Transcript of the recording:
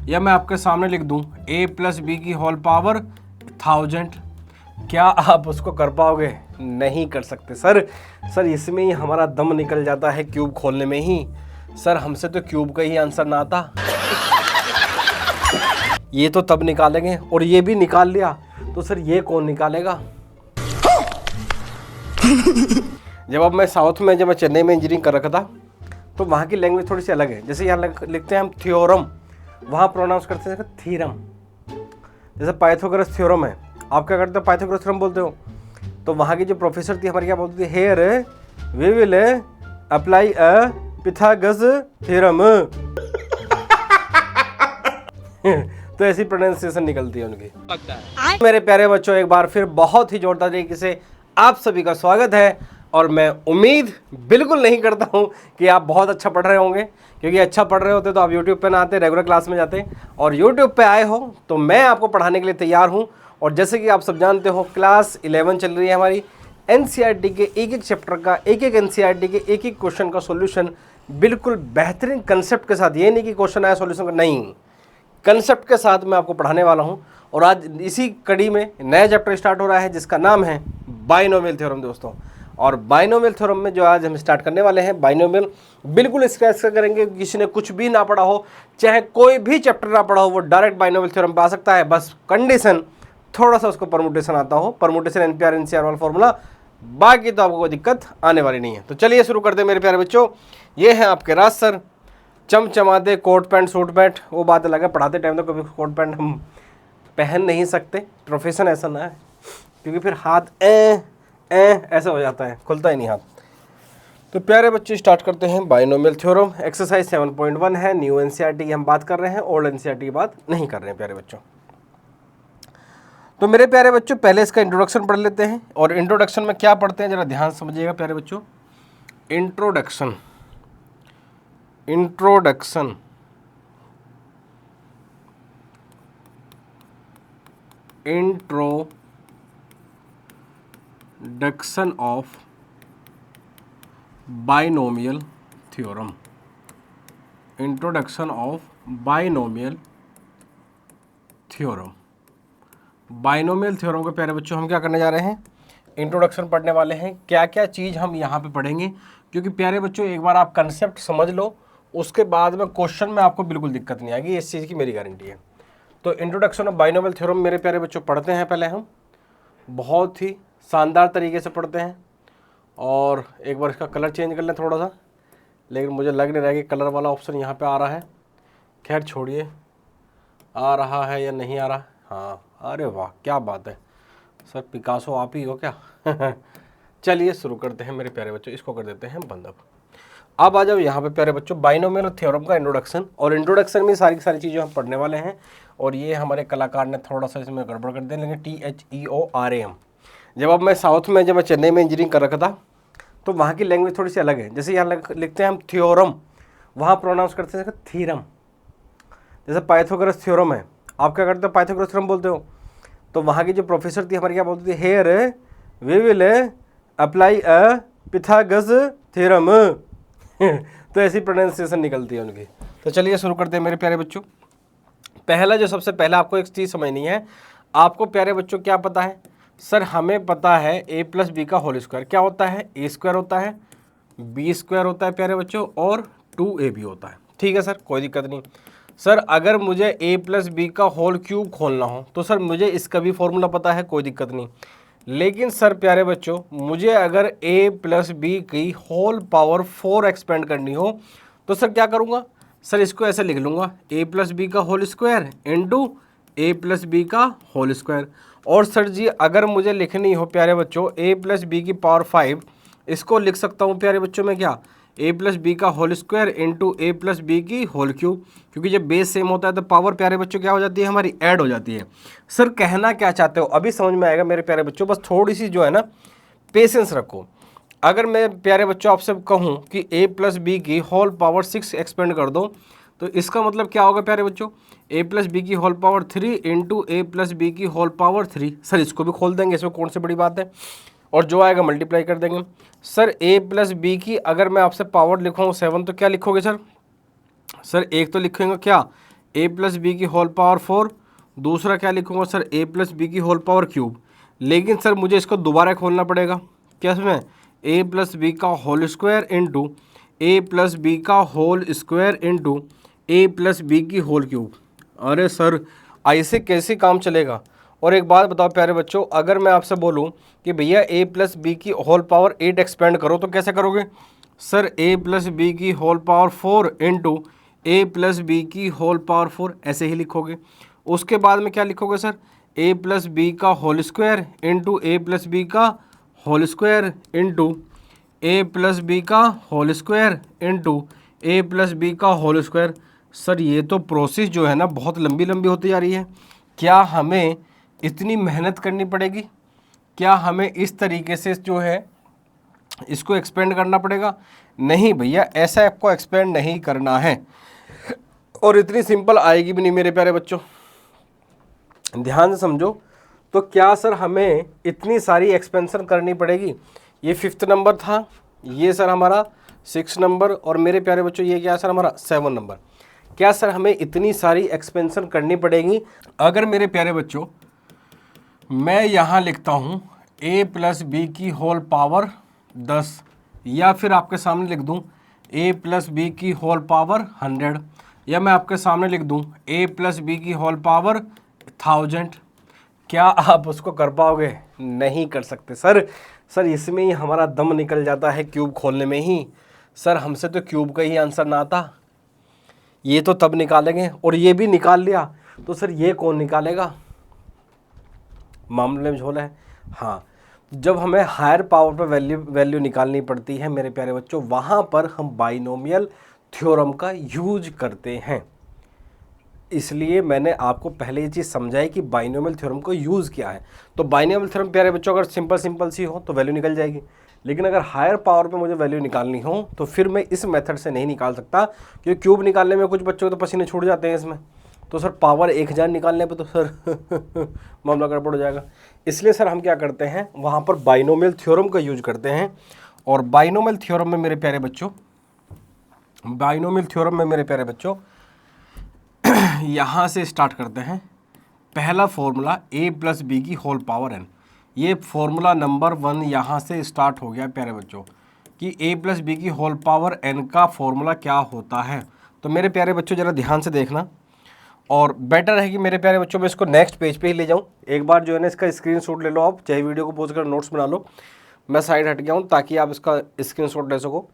या मैं आपके सामने लिख दूं a प्लस बी की होल पावर 1000, क्या आप उसको कर पाओगे? नहीं कर सकते सर इसमें ही हमारा दम निकल जाता है क्यूब खोलने में ही। सर हमसे तो क्यूब का ही आंसर ना आता। ये तो तब निकालेंगे, और ये भी निकाल लिया तो सर ये कौन निकालेगा? जब मैं साउथ में, जब मैं चेन्नई में इंजीनियरिंग कर रखा था, तो वहाँ की लैंग्वेज थोड़ी सी अलग है। जैसे यहाँ लिखते हैं हम थ्योरम, वहाँ प्रोनाउंस करते हैं थीरम। जैसे पाइथागोरस थ्योरम है, आप क्या करते हो? पाइथागोरस थ्योरम बोलते हो। तो वहाँ की जो प्रोफेसर थी हमारी, क्या बोलती थी? Here we will apply a Pythagoras theorem. तो ऐसी प्रोनाउंसिएशन निकलती है उनकी। मेरे प्यारे बच्चों, एक बार फिर बहुत ही जोरदार तरीके से आप सभी का स्वागत है। और मैं उम्मीद बिल्कुल नहीं करता हूं कि आप बहुत अच्छा पढ़ रहे होंगे, क्योंकि अच्छा पढ़ रहे होते तो आप YouTube पे ना आते, रेगुलर क्लास में जाते। और YouTube पे आए हो तो मैं आपको पढ़ाने के लिए तैयार हूं। और जैसे कि आप सब जानते हो, क्लास 11 चल रही है हमारी। NCERT के एक एक चैप्टर का, एक एक NCERT के एक एक क्वेश्चन का सोल्यूशन बिल्कुल बेहतरीन कंसेप्ट के साथ। ये नहीं कि क्वेश्चन आया सोल्यूशन का, नहीं, कंसेप्ट के साथ मैं आपको पढ़ाने वाला हूं। और आज इसी कड़ी में नया चैप्टर स्टार्ट हो रहा है जिसका नाम है बाइनोमियल थ्योरम दोस्तों। और बाइनोमियल थ्योरम में जो आज हम स्टार्ट करने वाले हैं, बाइनोमियल बिल्कुल स्क्रैच से करेंगे। किसी ने कुछ भी ना पढ़ा हो, चाहे कोई भी चैप्टर ना पढ़ा हो, वो डायरेक्ट बाइनोमियल थ्योरम पे आ सकता है। बस कंडीशन थोड़ा सा उसको परमुटेशन आता हो, परमुटेशन NPR NCR वाला फॉर्मूला, बाकी तो आपको कोई दिक्कत आने वाली नहीं है। तो चलिए शुरू करते हैं मेरे प्यारे बच्चों। ये है आपके राज सर, चमचमाते कोट पैंट सूट पैंट, वो बात अलग है। पढ़ाते टाइम तो कभी कोट पैंट हम पहन नहीं सकते, प्रोफेशन ऐसा ना है, क्योंकि फिर हाथ ऐसा हो जाता है, खुलता ही नहीं हाथ। तो प्यारे बच्चे स्टार्ट करते हैं बाइनोमियल थ्योरम। एक्सरसाइज 7.1 है, न्यू NCERT की हम बात कर रहे हैं, ओल्ड NCERT की बात नहीं कर रहे हैं प्यारे बच्चों। तो मेरे प्यारे बच्चों, पहले इसका इंट्रोडक्शन पढ़ लेते हैं। और इंट्रोडक्शन में क्या पढ़ते हैं, जरा ध्यान समझिएगा प्यारे बच्चों। Introduction of binomial theorem. Introduction of binomial theorem. Binomial theorem के प्यारे बच्चों हम क्या करने जा रहे हैं? इंट्रोडक्शन पढ़ने वाले हैं। क्या क्या चीज़ हम यहाँ पे पढ़ेंगे, क्योंकि प्यारे बच्चों एक बार आप कंसेप्ट समझ लो, उसके बाद में क्वेश्चन में आपको बिल्कुल दिक्कत नहीं आएगी, इस चीज़ की मेरी गारंटी है। तो इंट्रोडक्शन ऑफ बाइनोमियल थ्योरम मेरे प्यारे बच्चों पढ़ते हैं। पहले हम बहुत ही शानदार तरीके से पढ़ते हैं। और एक बार इसका कलर चेंज कर लें थोड़ा सा, लेकिन मुझे लग नहीं रहा है कि कलर वाला ऑप्शन यहाँ पे आ रहा है। खैर छोड़िए, आ रहा है या नहीं आ रहा। हाँ, अरे वाह क्या बात है सर, पिकासो आप ही हो क्या? चलिए शुरू करते हैं मेरे प्यारे बच्चों, इसको कर देते हैं बंद। अब आ जाओ यहाँ पे प्यारे बच्चों, बाइनोमियल थ्योरम का इंट्रोडक्शन। और इंट्रोडक्शन में सारी की सारी चीज़ें हम पढ़ने वाले हैं। और ये हमारे कलाकार ने थोड़ा सा इसमें गड़बड़ कर दिया, लेकिन THEORAM। जब मैं साउथ में, जब मैं चेन्नई में इंजीनियरिंग कर रखा था, तो वहाँ की लैंग्वेज थोड़ी सी अलग है। जैसे यहाँ लिखते हैं हम थ्योरम, वहाँ प्रोनाउंस करते हैं थीरम। जैसे पाइथागोरस थ्योरम है, आप क्या करते हो? पाइथागोरस थ्योरम बोलते हो। तो वहाँ की जो प्रोफेसर थी हमारी, क्या बोलती थी? Here we will apply a Pythagoras theorem. तो ऐसी प्रोनाउंसिएशन निकलती है उनकी। तो चलिए शुरू करते हैं मेरे प्यारे बच्चों। पहला जो सबसे पहला आपको एक चीज़ समझनी है, आपको प्यारे बच्चों क्या पता है? सर हमें पता है a प्लस बी का होल स्क्वायर क्या होता है? a स्क्वायर होता है, b स्क्वायर होता है प्यारे बच्चों, और 2ab होता है। ठीक है सर, कोई दिक्कत नहीं। सर अगर मुझे a प्लस बी का होल क्यूब खोलना हो तो सर मुझे इसका भी फॉर्मूला पता है, कोई दिक्कत नहीं। लेकिन सर प्यारे बच्चों, मुझे अगर a प्लस बी की होल पावर 4 एक्सपेंड करनी हो तो सर क्या करूँगा? सर इसको ऐसे लिख लूँगा, a प्लस बी का whole square into a plus B का होल स्क्वायर। और सर जी अगर मुझे लिखनी हो प्यारे बच्चों a प्लस बी की पावर 5, इसको लिख सकता हूँ प्यारे बच्चों में क्या? a प्लस बी का whole square into a plus B की होल क्यूब। क्योंकि जब बेस सेम होता है तो पावर प्यारे बच्चों क्या हो जाती है? हमारी ऐड हो जाती है। सर कहना क्या चाहते हो अभी समझ में आएगा मेरे प्यारे बच्चों, बस थोड़ी सी जो है ना पेशेंस रखो। अगर मैं प्यारे बच्चों आपसे कहूँ कि a प्लस बी की होल पावर 6 एक्सपेंड कर दो, तो इसका मतलब क्या होगा प्यारे बच्चों? a प्लस बी की whole power 3 into a plus B की होल पावर 3। सर इसको भी खोल देंगे, इसमें कौन सी बड़ी बात है, और जो आएगा मल्टीप्लाई कर देंगे। सर a प्लस बी की अगर मैं आपसे पावर लिखूँ 7 तो क्या लिखोगे सर? सर एक तो लिखेंगे क्या? ए प्लस बी की होल पावर 4, दूसरा क्या लिखूंगा सर ए प्लस बी की होल पावर क्यूब। लेकिन सर मुझे इसको दोबारा खोलना पड़ेगा, क्या इसमें ए प्लस बी का होल स्क्वायर इंटू ए प्लस बी का होल स्क्वायर इंटू ए प्लस बी की होल क्यूब। अरे सर ऐसे कैसे काम चलेगा। और एक बात बताओ प्यारे बच्चों, अगर मैं आपसे बोलूं कि भैया ए प्लस बी की होल पावर 8 एक्सपेंड करो तो कैसे करोगे सर? ए प्लस बी की होल पावर 4 इंटू ए प्लस बी की होल पावर 4 ऐसे ही लिखोगे। उसके बाद में क्या लिखोगे सर? ए प्लस बी का होल स्क्वायर इंटू ए प्लस बी का होल स्क्वायर इंटू ए प्लस बी का होल स्क्वायर इंटू ए प्लस बी का होल स्क्वायर। सर ये तो प्रोसेस जो है ना बहुत लंबी लंबी होती जा रही है। क्या हमें इतनी मेहनत करनी पड़ेगी? क्या हमें इस तरीके से जो है इसको एक्सपेंड करना पड़ेगा? नहीं भैया, ऐसा आपको एक्सपेंड नहीं करना है और इतनी सिंपल आएगी भी नहीं मेरे प्यारे बच्चों, ध्यान से समझो। तो क्या सर हमें इतनी सारी एक्सपेंशन करनी पड़ेगी? ये 5th नंबर था, ये सर हमारा 6 नंबर और मेरे प्यारे बच्चों ये क्या सर हमारा 7 नंबर। क्या सर हमें इतनी सारी एक्सपेंशन करनी पड़ेगी? अगर मेरे प्यारे बच्चों मैं यहाँ लिखता हूँ a प्लस बी की होल पावर 10 या फिर आपके सामने लिख दूँ a प्लस बी की होल पावर 100 या मैं आपके सामने लिख दूँ a प्लस बी की होल पावर 1000, क्या आप उसको कर पाओगे? नहीं कर सकते सर। सर इसमें ही हमारा दम निकल जाता है क्यूब खोलने में ही। सर हमसे तो क्यूब का ही आंसर ना आता, ये तो तब निकालेंगे और ये भी निकाल लिया तो सर ये कौन निकालेगा? मामले में झोल है। हाँ, जब हमें हायर पावर पर वैल्यू निकालनी पड़ती है मेरे प्यारे बच्चों, वहाँ पर हम बाइनोमियल थ्योरम का यूज करते हैं। इसलिए मैंने आपको पहले ये चीज़ समझाई कि बाइनोमियल थ्योरम को यूज़ किया है। तो बाइनोमियल थ्योरम प्यारे बच्चों अगर सिंपल सी हो तो वैल्यू निकल जाएगी, लेकिन अगर हायर पावर पे मुझे वैल्यू निकालनी हो तो फिर मैं इस मेथड से नहीं निकाल सकता, क्योंकि क्यूब निकालने में कुछ बच्चों को तो पसीने छूट जाते हैं इसमें। तो सर पावर 1000 निकालने पे तो सर मामला गड़बड़ हो जाएगा। इसलिए सर हम क्या करते हैं, वहाँ पर बाइनोमियल थ्योरम का यूज करते हैं। और बाइनोमियल थ्योरम में मेरे प्यारे बच्चों, यहाँ से स्टार्ट करते हैं। पहला फॉर्मूला a प्लस बी की होल पावर n, ये फॉर्मूला नंबर 1 यहाँ से स्टार्ट हो गया प्यारे बच्चों कि a प्लस बी की होल पावर n का फॉर्मूला क्या होता है। तो मेरे प्यारे बच्चों ज़रा ध्यान से देखना, और बेटर है कि मेरे प्यारे बच्चों मैं इसको नेक्स्ट पेज पे ही ले जाऊँ। एक बार जो है ना इसका स्क्रीनशॉट ले लो आप, चाहे वीडियो को पॉज कर नोट्स बना लो। मैं साइड हट गया हूँ ताकि आप इसका स्क्रीनशॉट ले सको।